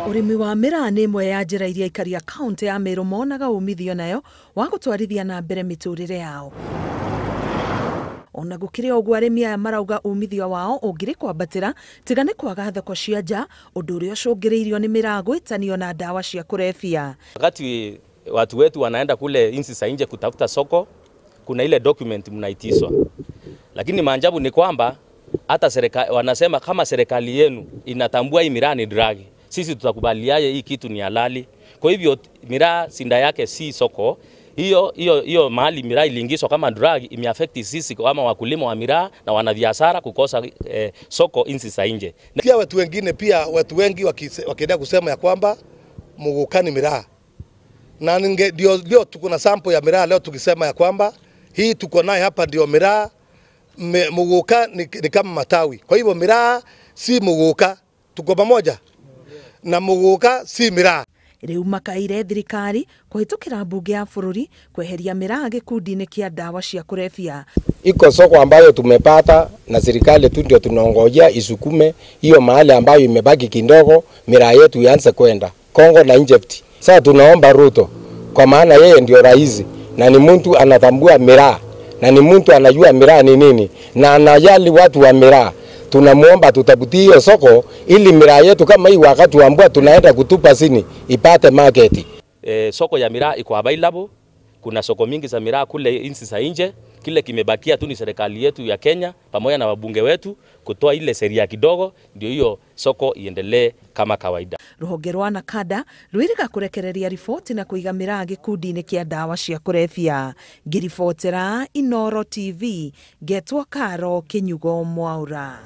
Urimi wa miraa nĩ imwe ya njĩra iria aikari a kaunti ya Meru monaga umithio nayo wa gũtwarithia na mbere mĩtũrĩre yao. Ona gũkĩrĩ ũguo arĩmi aya marauga umithio wao ũngĩrĩ kwambatĩra tiga nĩ kwaga thoko cia nja, ũndũ ũrĩa ũcũngĩrĩirio nĩ miraa gwĩtanio na dawa cia kũrebia. Wakati watu wetu wanaenda kule nchi za nje kutafuta soko, kuna ile document mnaitiswa. Lakini maajabu ni kwamba hata serikali wanasema kama serikali yenu inatambua hii miraa ni drug, sisi tutakubaliaje hii kitu ni halali? Kwa hivyo miraa sinda yake si soko. Hiyo mahali miraa iliingizwa kama drug imeaffect sisi kama wakulima wa miraa na wanabiashara kukosa soko nchi za nje. Pia watu wengine watu wengi wakienda kusema ya kwamba muguka ni miraa. Na ndio tuko na sample ya miraa leo tukisema ya kwamba hii tuko nayo hapa ndio miraa. Muguka ni kama matawi. Kwa hivyo miraa si muguka, tuko pamoja. Na muguka si miraa. Rĩu makaire thirikari kũhĩtũkĩra mbunge ya bũrũri kweheria miraa gĩkundi-inĩ kĩa dawa cia kũrebia. Iko soko ambayo tumepata na serikali tu ndio tunaongojea isukume hiyo mahali ambayo imebaki kidogo miraa yetu ianze kwenda Kongo na Egypt. Sasa tunaomba Ruto kwa maana yeye ndio rais na ni mtu anatambua miraa na ni mtu anajua miraa ni nini na anajali watu wa miraa. Tunamuomba tutabutie hiyo soko ili miraa yetu kama hii wakati wa mvua tunaenda kutupa sini ipate market. Soko ya miraa iko available. Kuna soko mingi za miraa kule nchi za nje. Kile kimebakia tu ni serikali yetu ya Kenya pamoja na wabunge wetu kutoa ile sheria kidogo ndio hiyo soko iendelee kama kawaida. Rũhonge rwa NACADA rwĩrĩga kũrekereria riboti na kũiga miraa gĩkundi-inĩ kĩa dawa cia kũrebia. Ngĩribotera Inooro TV, Getwo Karo Kinyugo Mwaura.